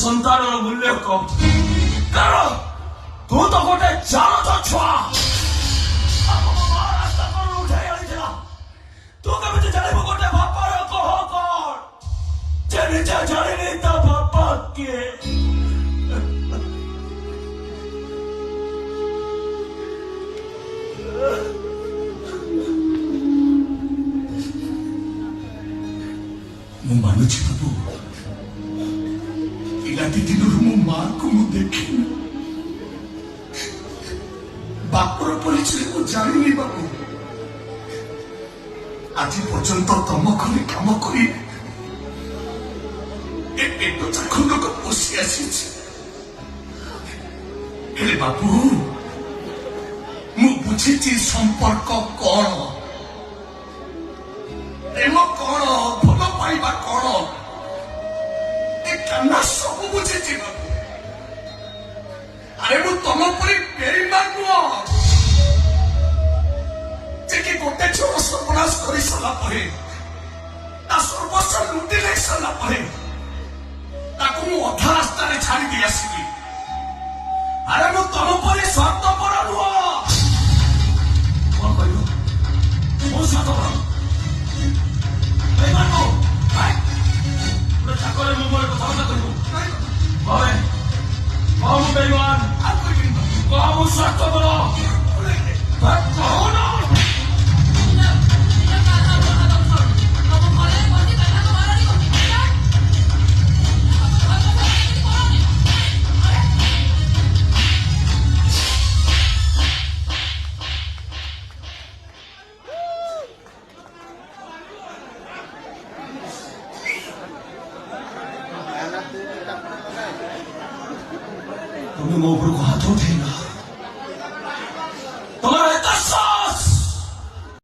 ସନ୍ତାନର ମୂଲ୍ୟ କମ। କାରଣ ତୁ ତ ଗୋଟେ ଜାଣତ ଛୁଆ। ରାସ୍ତା କଣ ଉଠାଇ ଆଣିଥିଲା। ତୁ କେମିତି ଜାଣିବୁ ଗୋଟେ ବାପାର କହ କଣ? ଯେ ନିଜେ ଜାଣିନି ତା ବାପା କିଏ। ମୁଁ ମାନୁଛି ବାବୁ, ପିଲାଟି ଦିନରୁ ମୋ ମାଆକୁ ମୁଁ ଦେଖିନି। ବାପର ପରିଚୟ ମୁଁ ଜାଣିନି ବାବୁ। ଆଜି ପର୍ଯ୍ୟନ୍ତ ତମ ଘରେ କାମ କରି ଏ ପେଟ ଚାଖଣ୍ଡକୁ ପୋଷି ଆସିଛି। ହେଲେ ବାବୁ, ମୁଁ ବୁଝିଛି ସମ୍ପର୍କ କଣ, ପ୍ରେମ କଣ, ଭଲ ପାଇବା କଣ। ଏ କାନ୍ନା ସବୁ ବୁଝିଛି ବାବୁ। ଆରେ ମୁଁ ତମ ପରି ବେଇମାନ ନୁହଁ ଯେ କି ଗୋଟେ ଝିଅ ସର୍ବନାଶ କରି ସାରିଲା ପରେ, ତା ସର୍ବସ୍ୱ ଲୁଟି ନେଇ ସାରିଲା ପରେ ତାକୁ ମୁଁ ଅଧା ରାସ୍ତାରେ ଛାଡ଼ି ଦେଇ ଆସିବି। ଆରେ ମୁଁ ତମ ପରି ସ୍ୱାର୍ଥପର ନୁହଁ। କଣ କହିବ? ମୁଁ ସ୍ୱାର୍ଥପର ଚାକରେ ମୋ ମୋର କଥାବାର୍ତ୍ତା କରିବୁ। ମୁଁ ବେଇମାନ, ମୁଁ ସ୍ୱାର୍ଥପର କହୁନ। তুমি ମୋ ଉପରକୁ ହାତ ଉଠେଇଲ।